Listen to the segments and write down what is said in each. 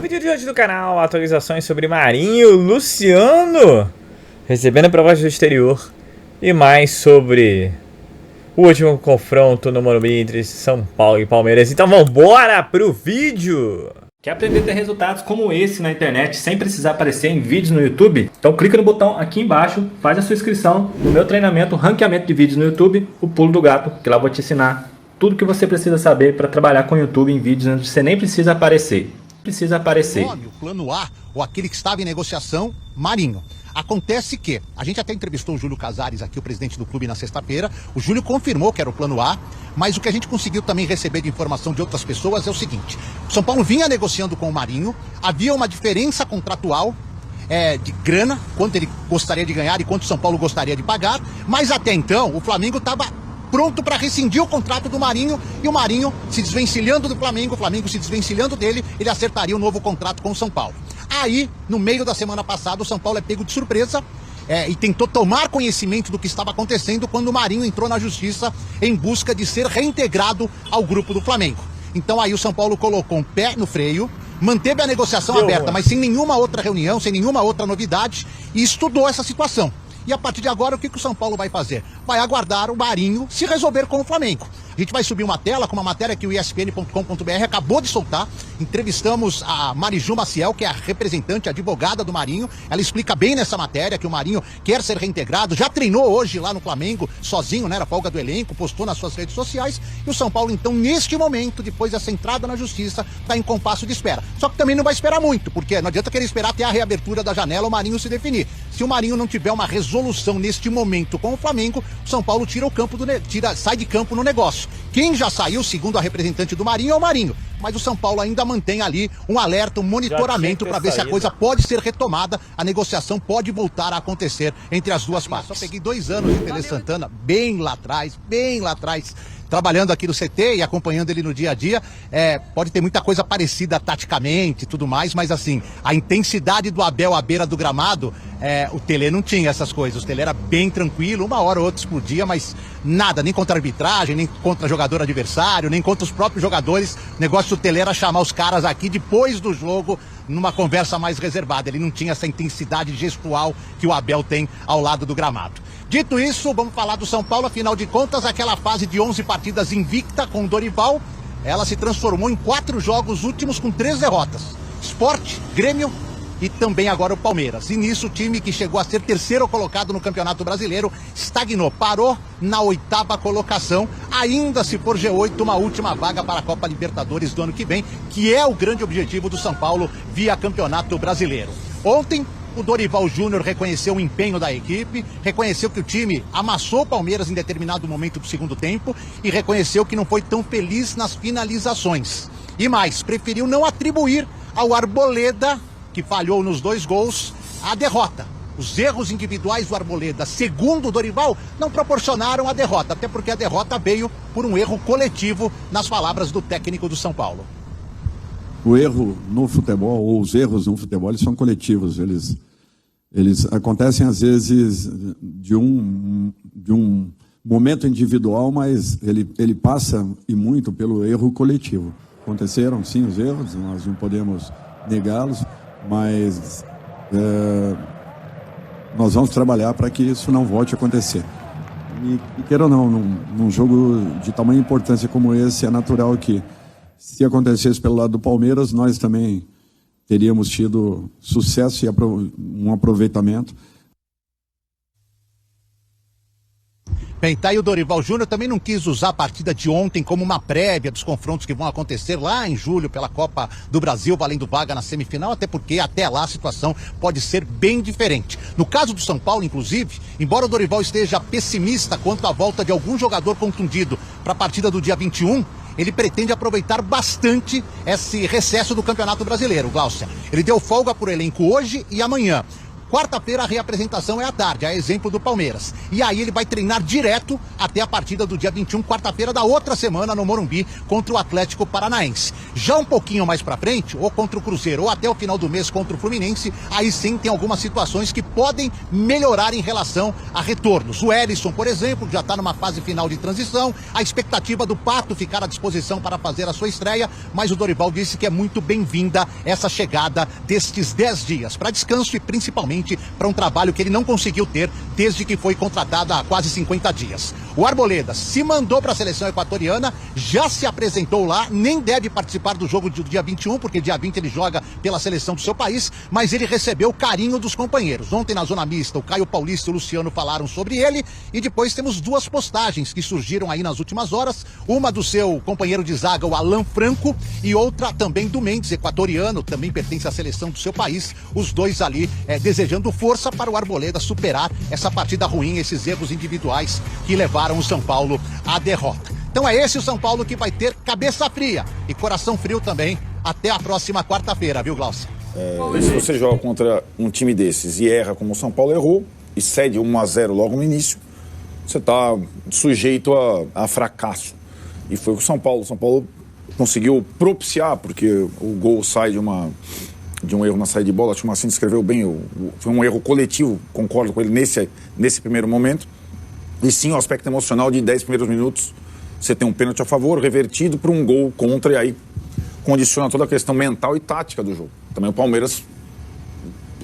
vídeo de hoje do canal, atualizações sobre Marinho, Luciano recebendo propostas do exterior e mais sobre o último confronto no Morumbi entre São Paulo e Palmeiras. Então vambora pro vídeo! Quer aprender a ter resultados como esse na internet sem precisar aparecer em vídeos no YouTube? Então clica no botão aqui embaixo, faz a sua inscrição no meu treinamento Ranqueamento de Vídeos no YouTube, o Pulo do Gato, que lá eu vou te ensinar tudo que você precisa saber para trabalhar com o YouTube em vídeos onde você nem precisa aparecer. O plano A, ou aquele que estava em negociação, Marinho. Acontece que, a gente até entrevistou o Júlio Casares aqui, o presidente do clube, na sexta-feira. O Júlio confirmou que era o plano A, mas o que a gente conseguiu também receber de informação de outras pessoas é o seguinte: o São Paulo vinha negociando com o Marinho, havia uma diferença contratual de grana, quanto ele gostaria de ganhar e quanto o São Paulo gostaria de pagar, mas até então o Flamengo estava pronto para rescindir o contrato do Marinho, e o Marinho se desvencilhando do Flamengo, o Flamengo se desvencilhando dele, ele acertaria um novo contrato com o São Paulo. Aí, no meio da semana passada, o São Paulo é pego de surpresa e tentou tomar conhecimento do que estava acontecendo quando o Marinho entrou na justiça em busca de ser reintegrado ao grupo do Flamengo. Então aí o São Paulo colocou um pé no freio, manteve a negociação aberta, mas sem nenhuma outra reunião, sem nenhuma outra novidade, e estudou essa situação. E a partir de agora, o que o São Paulo vai fazer? Vai aguardar o Marinho se resolver com o Flamengo. A gente vai subir uma tela com uma matéria que o ESPN.com.br acabou de soltar. Entrevistamos a Mariju Maciel, que é a representante, a advogada do Marinho. Ela explica bem nessa matéria que o Marinho quer ser reintegrado. Já treinou hoje lá no Flamengo, sozinho, né? Era folga do elenco, postou nas suas redes sociais. E o São Paulo, então, neste momento, depois dessa entrada na justiça, está em compasso de espera. Só que também não vai esperar muito, porque não adianta querer esperar até a reabertura da janela o Marinho se definir. Se o Marinho não tiver uma resolução neste momento com o Flamengo, o São Paulo sai de campo no negócio. Quem já saiu, segundo a representante do Marinho, é o Marinho. Mas o São Paulo ainda mantém ali um alerta, um monitoramento para ver se a coisa pode ser retomada, a negociação pode voltar a acontecer entre as duas partes. Eu só peguei 2 anos de Tele Santana, bem lá atrás, trabalhando aqui no CT e acompanhando ele no dia a dia. Pode ter muita coisa parecida taticamente e tudo mais, mas assim, a intensidade do Abel à beira do gramado, o Tele não tinha essas coisas. O Tele era bem tranquilo, 1 hora ou outra explodia, mas nada, nem contra a arbitragem, nem contra jogador adversário, nem contra os próprios jogadores. O negócio do Tele era chamar os caras aqui depois do jogo, numa conversa mais reservada. Ele não tinha essa intensidade gestual que o Abel tem ao lado do gramado. Dito isso, vamos falar do São Paulo. Afinal de contas, aquela fase de 11 partidas invicta com o Dorival, ela se transformou em 4 jogos últimos com 3 derrotas. Sport, Grêmio e também agora o Palmeiras. E nisso o time que chegou a ser 3º colocado no Campeonato Brasileiro estagnou, parou na 8ª colocação. Ainda se for G8, uma última vaga para a Copa Libertadores do ano que vem, que é o grande objetivo do São Paulo via Campeonato Brasileiro. Ontem, o Dorival Júnior reconheceu o empenho da equipe, reconheceu que o time amassou o Palmeiras em determinado momento do segundo tempo e reconheceu que não foi tão feliz nas finalizações. E mais, preferiu não atribuir ao Arboleda, que falhou nos 2 gols, a derrota. Os erros individuais do Arboleda, segundo o Dorival, não proporcionaram a derrota, até porque a derrota veio por um erro coletivo, nas palavras do técnico do São Paulo. O erro no futebol, ou os erros no futebol, eles são coletivos. Eles acontecem, às vezes, de um momento individual, mas ele passa, e muito, pelo erro coletivo. Aconteceram, sim, os erros, nós não podemos negá-los, mas nós vamos trabalhar para que isso não volte a acontecer. E queira ou não, num jogo de tamanha importância como esse, é natural que, se acontecesse pelo lado do Palmeiras, nós também teríamos tido sucesso e um aproveitamento. Bem, tá aí o Dorival Júnior. Também não quis usar a partida de ontem como uma prévia dos confrontos que vão acontecer lá em julho pela Copa do Brasil, valendo vaga na semifinal, até porque até lá a situação pode ser bem diferente. No caso do São Paulo, inclusive, embora o Dorival esteja pessimista quanto à volta de algum jogador contundido para a partida do dia 21, ele pretende aproveitar bastante esse recesso do Campeonato Brasileiro, Glaucia. Ele deu folga por elenco hoje e amanhã. Quarta-feira a reapresentação é à tarde, a exemplo do Palmeiras. E aí ele vai treinar direto até a partida do dia 21, quarta-feira da outra semana no Morumbi contra o Atlético Paranaense. Já um pouquinho mais pra frente, ou contra o Cruzeiro, ou até o final do mês contra o Fluminense, aí sim tem algumas situações que podem melhorar em relação a retornos. O Erisson, por exemplo, já está numa fase final de transição, a expectativa do Pato ficar à disposição para fazer a sua estreia, mas o Dorival disse que é muito bem-vinda essa chegada destes 10 dias, para descanso e principalmente para um trabalho que ele não conseguiu ter desde que foi contratado há quase 50 dias. O Arboleda se mandou para a seleção equatoriana, já se apresentou lá, nem deve participar do jogo do dia 21, porque dia 20 ele joga pela seleção do seu país, mas ele recebeu o carinho dos companheiros. Ontem na Zona Mista, o Caio Paulista e o Luciano falaram sobre ele, e depois temos duas postagens que surgiram aí nas últimas horas, uma do seu companheiro de zaga, o Alan Franco, e outra também do Mendes, equatoriano, também pertence à seleção do seu país, os dois ali desejando força para o Arboleda superar essa partida ruim, esses erros individuais que levaram o São Paulo à derrota. Então é esse o São Paulo que vai ter cabeça fria e coração frio também até a próxima quarta-feira, viu, Glaucio? Se você joga contra um time desses e erra como o São Paulo errou e cede 1-0 logo no início, você está sujeito a fracasso. E foi o São Paulo. O São Paulo conseguiu propiciar, porque o gol sai de um erro na saída de bola. Acho que o Marcinho descreveu bem, foi um erro coletivo, concordo com ele nesse primeiro momento. E sim, o aspecto emocional de 10 primeiros minutos, você tem um pênalti a favor, revertido por um gol contra, e aí condiciona toda a questão mental e tática do jogo. Também o Palmeiras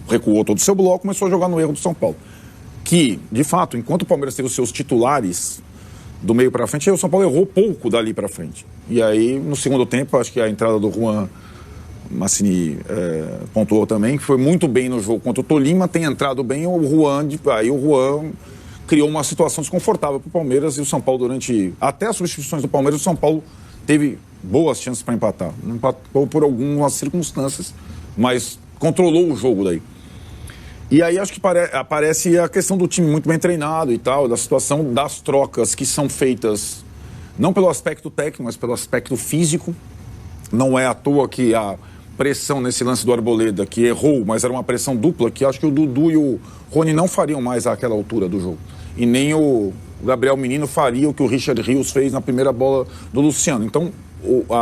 recuou todo o seu bloco, começou a jogar no erro do São Paulo. Que, de fato, enquanto o Palmeiras teve os seus titulares do meio para frente, aí o São Paulo errou pouco dali para frente. E aí, no segundo tempo, acho que a entrada do Juan Massini pontuou também, que foi muito bem no jogo contra o Tolima, tem entrado bem aí o Juan criou uma situação desconfortável para o Palmeiras, e o São Paulo, durante até as substituições do Palmeiras, o São Paulo teve boas chances para empatar. Não empatou por algumas circunstâncias, mas controlou o jogo daí. E aí acho que aparece a questão do time muito bem treinado e tal, da situação das trocas que são feitas não pelo aspecto técnico, mas pelo aspecto físico. Não é à toa que a pressão nesse lance do Arboleda, que errou, mas era uma pressão dupla, que acho que o Dudu e o Rony não fariam mais àquela altura do jogo. E nem o Gabriel Menino faria o que o Richard Rios fez na primeira bola do Luciano. Então,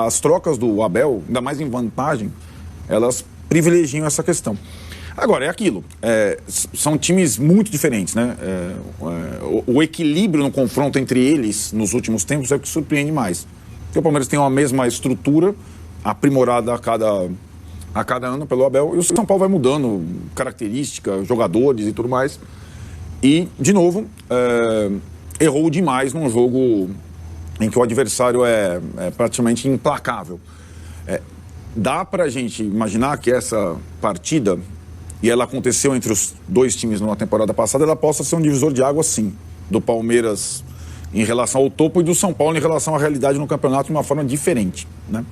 as trocas do Abel, ainda mais em vantagem, elas privilegiam essa questão. Agora, é aquilo, são times muito diferentes, né? O equilíbrio no confronto entre eles, nos últimos tempos, é o que surpreende mais. Porque o Palmeiras tem uma mesma estrutura, aprimorada a cada ano pelo Abel, e o São Paulo vai mudando características, jogadores e tudo mais. E, de novo, errou demais num jogo em que o adversário é praticamente implacável. Dá pra gente imaginar que essa partida, e ela aconteceu entre os dois times numa temporada passada, ela possa ser um divisor de água, sim, do Palmeiras em relação ao topo e do São Paulo em relação à realidade no campeonato de uma forma diferente, né?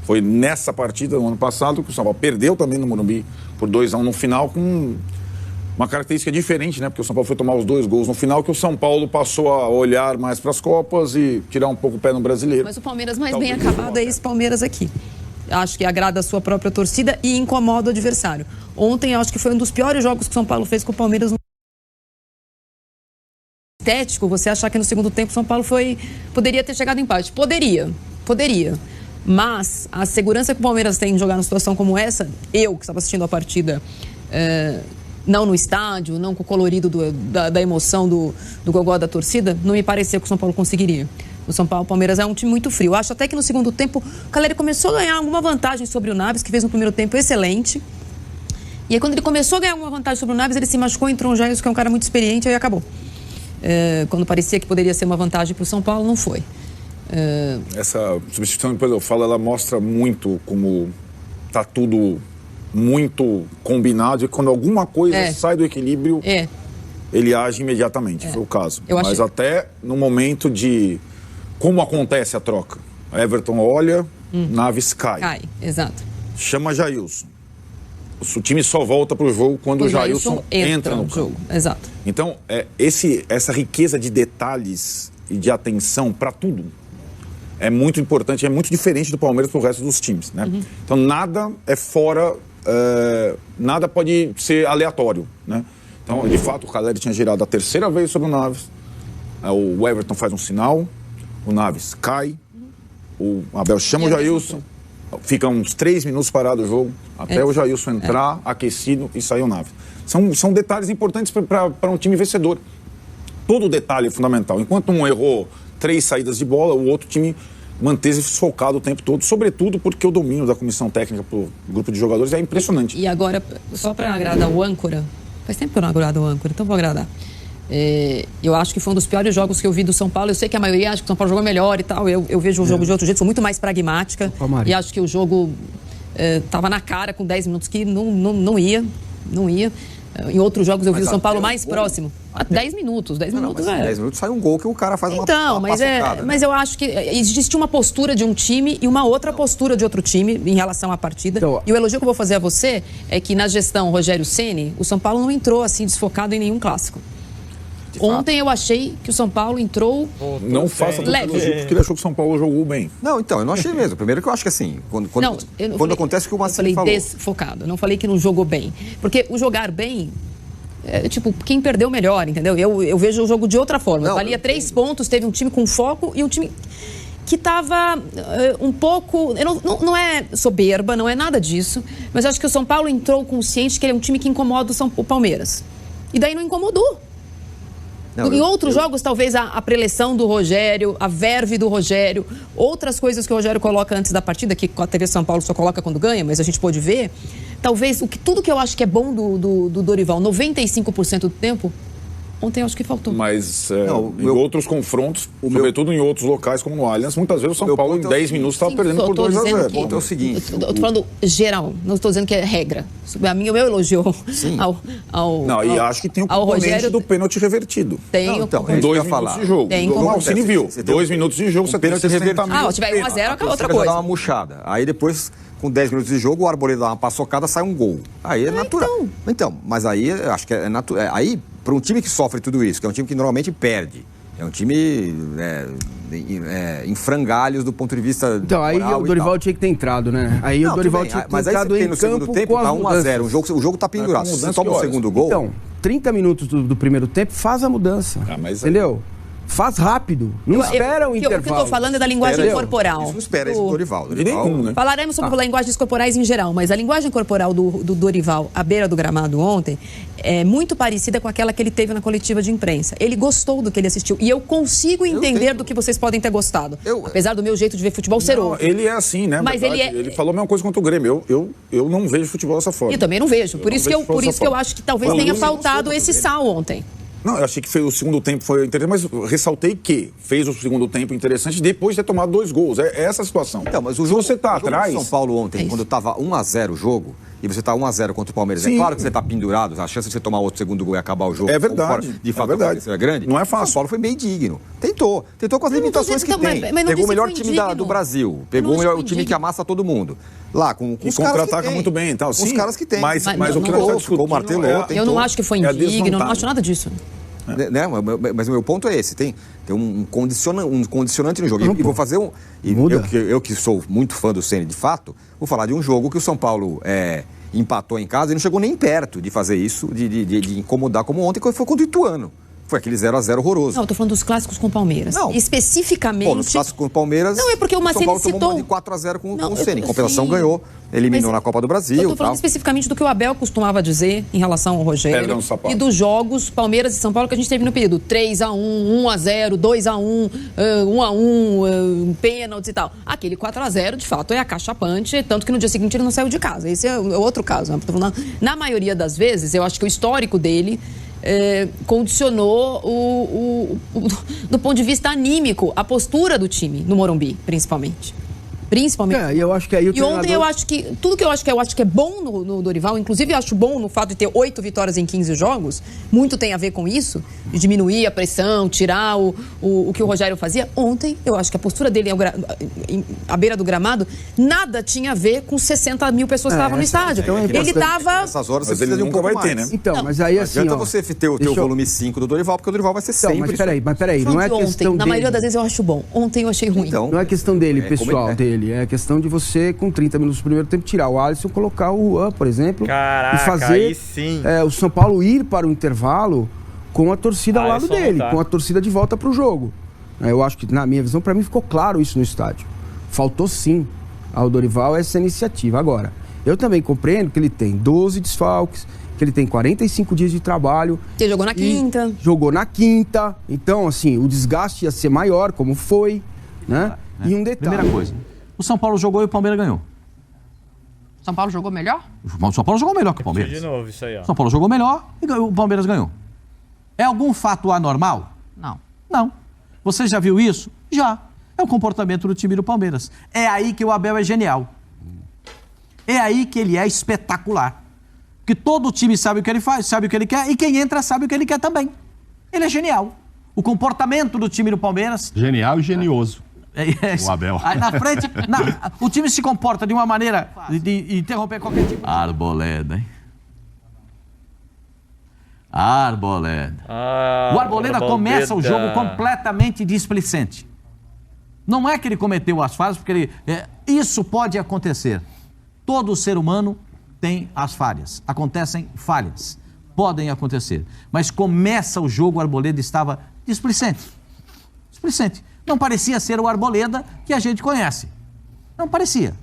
Foi nessa partida, no ano passado, que o São Paulo perdeu também no Morumbi por 2-1 no final, com uma característica diferente, né? Porque o São Paulo foi tomar os 2 gols no final, que o São Paulo passou a olhar mais para as Copas e tirar um pouco o pé no Brasileiro. Mas o Palmeiras mais bem acabado é esse Palmeiras aqui. Acho que agrada a sua própria torcida e incomoda o adversário. Ontem, acho que foi um dos piores jogos que o São Paulo fez com o Palmeiras. Estético, você achar que no segundo tempo o São Paulo poderia ter chegado em empate. Poderia. Mas a segurança que o Palmeiras tem em jogar numa situação como essa, eu que estava assistindo a partida, não no estádio, não com o colorido da emoção do gogó da torcida, não me parecia que o São Paulo conseguiria. O Palmeiras é um time muito frio. Acho até que no segundo tempo o Caleri começou a ganhar alguma vantagem sobre o Naves, que fez no primeiro tempo excelente. E aí quando ele começou a ganhar alguma vantagem sobre o Naves, ele se machucou, entrou um Jailson, que é um cara muito experiente, aí acabou. Quando parecia que poderia ser uma vantagem para o São Paulo, não foi. Essa substituição, depois eu falo, ela mostra muito como está tudo muito combinado, e quando alguma coisa sai do equilíbrio, ele age imediatamente, foi o caso. Mas até no momento de como acontece a troca, Everton olha, Naves cai. Exato. Chama Jailson. O time só volta para o jogo quando o Jailson entra no jogo. Exato. Então, essa riqueza de detalhes e de atenção para tudo é muito importante, é muito diferente do Palmeiras para o resto dos times, né? Então, nada é fora nada pode ser aleatório, né? Então, de fato, o Caleri tinha girado a terceira vez sobre o Naves. O Everton faz um sinal, o Naves cai, o Abel chama o Jailson, fica uns 3 minutos parado o jogo, até o Jailson entrar, aquecido e sair o Naves. São detalhes importantes para um time vencedor. Todo detalhe é fundamental. Enquanto um errou 3 saídas de bola, o outro time manteve-se focado o tempo todo, sobretudo porque o domínio da comissão técnica para o grupo de jogadores é impressionante. E agora, só para agradar o âncora, faz tempo que eu não agrado o âncora, então vou agradar. Eu acho que foi um dos piores jogos que eu vi do São Paulo. Eu sei que a maioria acha que o São Paulo jogou melhor e tal. Eu vejo o jogo de outro jeito, sou muito mais pragmática. E acho que o jogo estava na cara com 10 minutos que não ia. Em outros jogos eu vi o São Paulo mais próximo. 10 minutos, 10 minutos. 10 minutos sai um gol que o cara faz uma paçocada, mas eu acho que existe uma postura de um time e uma outra postura de outro time em relação à partida. Então, e o elogio que eu vou fazer a você é que na gestão Rogério Ceni, o São Paulo não entrou assim desfocado em nenhum clássico. Ontem eu achei que o São Paulo entrou não faça leve, porque ele achou que o São Paulo jogou bem. Não, então, eu não achei mesmo. Primeiro que eu acho que assim, quando acontece o que o Marcelo falou. Eu falei desfocado, eu não falei que não jogou bem. Porque o jogar bem, quem perdeu melhor, entendeu? Eu vejo o jogo de outra forma. Valia 3 pontos, teve um time com foco e um time que estava um pouco... Não é soberba, não é nada disso, mas eu acho que o São Paulo entrou consciente que ele é um time que incomoda o Palmeiras. E daí não incomodou. Em outros jogos, talvez a preleção do Rogério, a verve do Rogério, outras coisas que o Rogério coloca antes da partida, que a TV São Paulo só coloca quando ganha, mas a gente pôde ver, talvez tudo que eu acho que é bom do Dorival, 95% do tempo, ontem eu acho que faltou. Mas em outros confrontos, sobretudo em outros locais como no Allianz, muitas vezes o São Paulo em 10 minutos estava perdendo por 2-0. O ponto é o seguinte... Eu estou falando geral, não estou dizendo que é regra. O meu elogio ao e acho que tem o componente Rogério, do pênalti revertido. Tem então, 2 minutos de jogo. Como o Ceni viu. 2 minutos de jogo, você tem 60 minutos. Se tiver 1-0, acaba outra coisa. Dá uma murchada. Aí depois... Com 10 minutos de jogo, o Arboleda dá uma paçocada, sai um gol. Aí é natural. Então, mas aí acho que é natural. Aí, para um time que sofre tudo isso, que é um time que normalmente perde, é um time em frangalhos do ponto de vista. Então, aí o Dorival tinha que ter entrado, né? Aí o Dorival tinha que ter entrado em campo. Mas aí no segundo tempo, tá 1-0. O jogo tá pendurado. Se você toma o segundo gol. Então, 30 minutos do primeiro tempo, faz a mudança. Entendeu? Faz rápido. Não espera o intervalo. O que eu estou falando é da linguagem corporal. Isso não espera isso do Dorival. Né? Falaremos sobre linguagens corporais em geral, mas a linguagem corporal do Dorival à beira do gramado ontem é muito parecida com aquela que ele teve na coletiva de imprensa. Ele gostou do que ele assistiu. E eu consigo entender do que vocês podem ter gostado. Apesar do meu jeito de ver futebol ser outro. Ele é assim, né? Mas ele falou a mesma coisa contra o Grêmio. Eu não vejo futebol dessa forma. Eu também não vejo. Por isso que eu acho que talvez tenha faltado esse sal ontem. Não, eu achei que o segundo tempo foi interessante, mas ressaltei que fez o segundo tempo interessante depois de ter tomado 2 gols. É essa a situação. Então, mas o jogo, você tá atrás... São Paulo ontem, quando estava 1-0 o jogo, e você está 1-0 contra o Palmeiras, é claro que você está pendurado, a chance de você tomar outro segundo gol e acabar o jogo... É verdade. De fato, é grande. Não é fácil. O São Paulo foi meio digno. Tentou com as limitações que tem. Pegou o melhor time do Brasil. Pegou o time que amassa todo mundo. Lá, com os contra-ataca muito bem e tal. Os caras que tem. Mas o que nós estamos discutindo... Eu não acho que foi indigno, não acho nada disso. Né? Mas o meu ponto é esse, tem um condicionante no jogo. E vou fazer eu que sou muito fã do Ceni de fato, vou falar de um jogo que o São Paulo empatou em casa e não chegou nem perto de fazer isso, de incomodar como ontem, que foi contra o Ituano. Foi aquele 0-0 horroroso. Não, eu tô falando dos clássicos com o Palmeiras. Não. Especificamente... Nos clássicos com o Palmeiras... Não, é porque o Mancini citou... São Paulo tomou de 4-0 com o Ceni. Em compensação, ganhou, eliminou na Copa do Brasil. Eu tô falando especificamente do que o Abel costumava dizer em relação ao Rogério. E dos jogos Palmeiras e São Paulo que a gente teve no período. 3-1, 1-0, 2-1, 1-1, pênaltis e tal. Aquele 4-0, de fato, é acachapante, tanto que no dia seguinte ele não saiu de casa. Esse é outro caso. Né? Na maioria das vezes, eu acho que o histórico dele... condicionou do ponto de vista anímico a postura do time no Morumbi, principalmente. Eu acho que aí o treinador... E ontem eu acho que tudo que eu acho que é bom no Dorival, inclusive eu acho bom no fato de ter 8 vitórias em 15 jogos, muito tem a ver com isso, de diminuir a pressão, tirar o que o Rogério fazia. Ontem eu acho que a postura dele à beira do gramado nada tinha a ver com 60 mil pessoas que estavam no estádio. Ele estava... Nessas horas mas ele nunca vai ter, né? Então, mas aí assim, adianta você ter o teu volume 5 do Dorival, porque o Dorival vai ser sempre... Mas peraí, não é questão dele. Na maioria das vezes eu acho bom. Ontem eu achei ruim. Não é questão dele, pessoal, dele. dele. É a questão de você, com 30 minutos do primeiro tempo, tirar o Alisson, colocar o Juan, por exemplo. Caraca, e fazer aí sim. O São Paulo ir para o intervalo com a torcida ao lado dele, com a torcida de volta para o jogo. Eu acho que, na minha visão, para mim ficou claro isso no estádio. Faltou sim ao Dorival essa iniciativa. Agora, eu também compreendo que ele tem 12 desfalques, que ele tem 45 dias de trabalho. Ele jogou na quinta. Jogou na quinta. Então, assim, o desgaste ia ser maior, como foi, né? E um detalhe. Primeira coisa, o São Paulo jogou e o Palmeiras ganhou. São Paulo jogou melhor? O São Paulo jogou melhor que o Palmeiras. De novo, isso aí, ó. São Paulo jogou melhor e o Palmeiras ganhou. É algum fato anormal? Não. Não. Você já viu isso? Já. É o comportamento do time do Palmeiras. É aí que o Abel é genial. É aí que ele é espetacular. Porque todo time sabe o que ele faz, sabe o que ele quer, e quem entra sabe o que ele quer também. Ele é genial. O comportamento do time do Palmeiras... Genial e genioso. O Abel. Aí na frente, o time se comporta de uma maneira de interromper qualquer tipo de... Arboleda, hein? Arboleda. O Arboleda começa o jogo completamente displicente. Não é que ele cometeu as falhas, porque ele... isso pode acontecer. Todo ser humano tem as falhas. Acontecem falhas. Podem acontecer. Mas começa o jogo, o Arboleda estava displicente. Displicente. Não parecia ser o Arboleda que a gente conhece. Não parecia.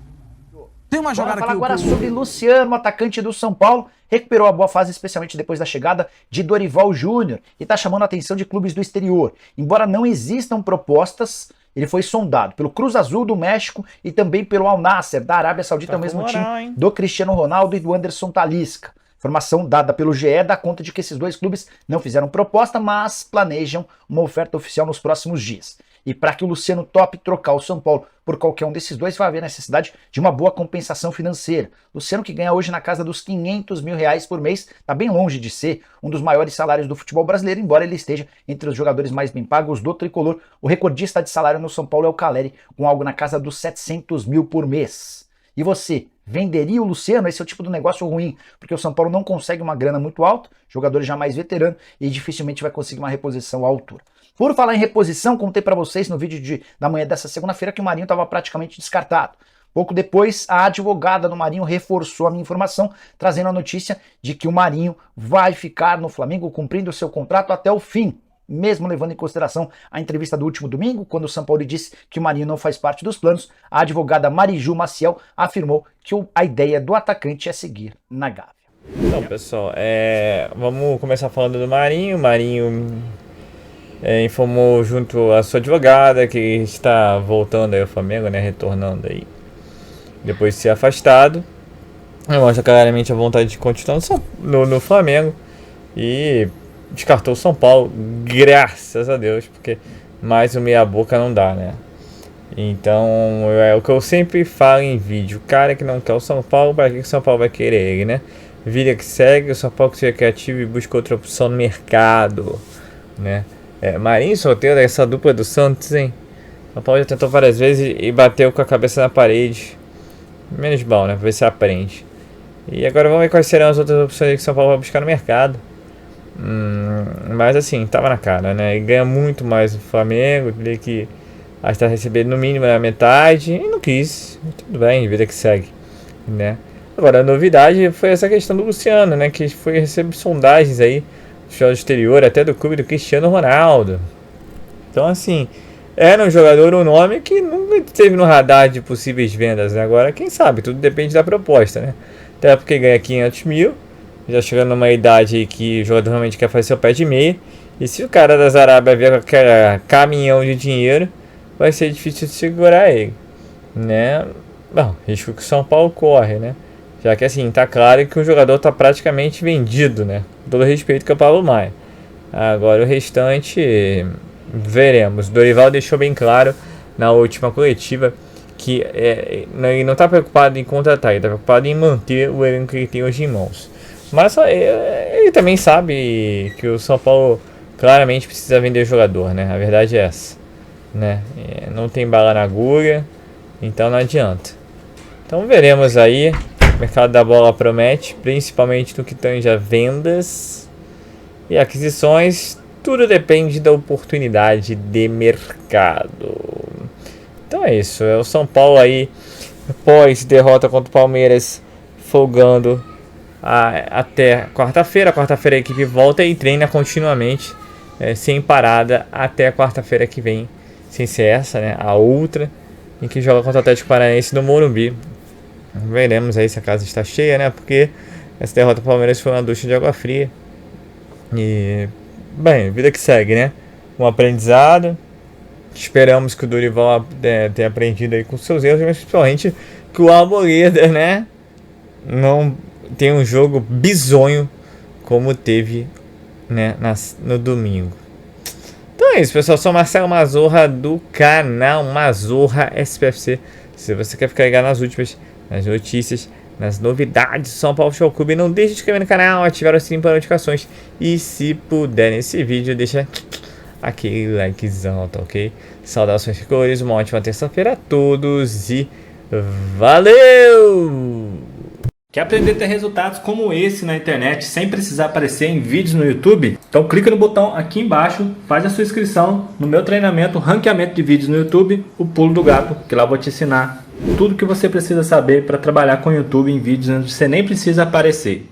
Tem uma jogada aqui... Vamos falar agora sobre Luciano, atacante do São Paulo. Recuperou a boa fase, especialmente depois da chegada de Dorival Júnior. E está chamando a atenção de clubes do exterior. Embora não existam propostas, ele foi sondado pelo Cruz Azul do México e também pelo Al Nassr da Arábia Saudita, o mesmo time do Cristiano Ronaldo e do Anderson Talisca. Informação dada pelo GE dá conta de que esses dois clubes não fizeram proposta, mas planejam uma oferta oficial nos próximos dias. E para que o Luciano tope trocar o São Paulo por qualquer um desses dois, vai haver necessidade de uma boa compensação financeira. Luciano, que ganha hoje na casa dos R$500 mil por mês, está bem longe de ser um dos maiores salários do futebol brasileiro, embora ele esteja entre os jogadores mais bem pagos do tricolor. O recordista de salário no São Paulo é o Caleri, com algo na casa dos R$700 mil por mês. E você, venderia o Luciano? Esse é o tipo de negócio ruim, porque o São Paulo não consegue uma grana muito alta, jogador já mais veterano, e dificilmente vai conseguir uma reposição à altura. Por falar em reposição, contei para vocês no vídeo da manhã dessa segunda-feira que o Marinho estava praticamente descartado. Pouco depois, a advogada do Marinho reforçou a minha informação, trazendo a notícia de que o Marinho vai ficar no Flamengo cumprindo o seu contrato até o fim, mesmo levando em consideração a entrevista do último domingo, quando o São Paulo disse que o Marinho não faz parte dos planos. A advogada Mariju Maciel afirmou que a ideia do atacante é seguir na Gávea. Então, pessoal, vamos começar falando do Marinho. O Marinho informou junto à sua advogada que está voltando aí ao Flamengo, né, retornando aí, depois de ser afastado. Mostra claramente a vontade de continuar no Flamengo e descartou o São Paulo, graças a Deus, porque mais um meia boca não dá, né? Então, é o que eu sempre falo em vídeo: o cara que não quer o São Paulo, para que o São Paulo vai querer ele, né? Vida que segue, o São Paulo que seja criativo e busca outra opção no mercado, né? Marinho solteiro, essa dupla do Santos, hein? São Paulo já tentou várias vezes e bateu com a cabeça na parede. Menos mal, né? Pra ver se aprende. E agora vamos ver quais serão as outras opções que o São Paulo vai buscar no mercado. Mas assim, tava na cara, né? E ganha muito mais o Flamengo, ele que está recebendo no mínimo a metade e não quis. Tudo bem, vida que segue, né? Agora a novidade foi essa questão do Luciano, né? Que foi receber sondagens aí do exterior, até do clube do Cristiano Ronaldo. Então assim, era um jogador, um nome que nunca esteve no radar de possíveis vendas, né? Agora quem sabe, tudo depende da proposta, né? Até porque ganha 500 mil, já chegando numa idade aí que o jogador realmente quer fazer seu pé de meia. E se o cara das Arábia vier com aquele caminhão de dinheiro, vai ser difícil de segurar ele, né? Bom, risco que o São Paulo corre, né? Já que assim, tá claro que o jogador tá praticamente vendido, né? Com todo respeito que eu falo mais. Agora o restante, veremos. Dorival deixou bem claro na última coletiva que ele não tá preocupado em contratar, ele tá preocupado em manter o elenco que ele tem hoje em mãos. Mas ele também sabe que o São Paulo claramente precisa vender jogador, né? A verdade é essa, né? Não tem bala na agulha, então não adianta. Então veremos aí. O mercado da bola promete, principalmente no que tange a vendas e aquisições. Tudo depende da oportunidade de mercado. Então é isso, é o São Paulo aí, após derrota contra o Palmeiras, folgando até quarta-feira. Quarta-feira a equipe volta e treina continuamente, sem parada, até quarta-feira que vem, sem ser essa, né, a outra, em que joga contra o Atlético Paranaense no Morumbi. Veremos aí se a casa está cheia, né, porque essa derrota do Palmeiras foi uma ducha de água fria. E, bem, vida que segue, né, um aprendizado. Esperamos que o Dorival tenha aprendido aí com seus erros, mas principalmente que o Arboleda, né, não tem um jogo bizonho como teve, né, no domingo. Então é isso, pessoal. Sou Marcelo Mazorra do canal Mazorra SPFC. Se você quer ficar ligado nas últimas, nas notícias, nas novidades do São Paulo Futebol Clube, não deixe de inscrever no canal, ativar o sininho para notificações e, se puder, nesse vídeo, deixa aquele likezão, tá ok? Saudações cores, uma ótima terça-feira a todos e valeu! Quer aprender a ter resultados como esse na internet sem precisar aparecer em vídeos no YouTube? Então clica no botão aqui embaixo, faz a sua inscrição no meu treinamento Ranqueamento de Vídeos no YouTube, o Pulo do Gato, que lá eu vou te ensinar tudo que você precisa saber para trabalhar com o YouTube em vídeos onde você nem precisa aparecer.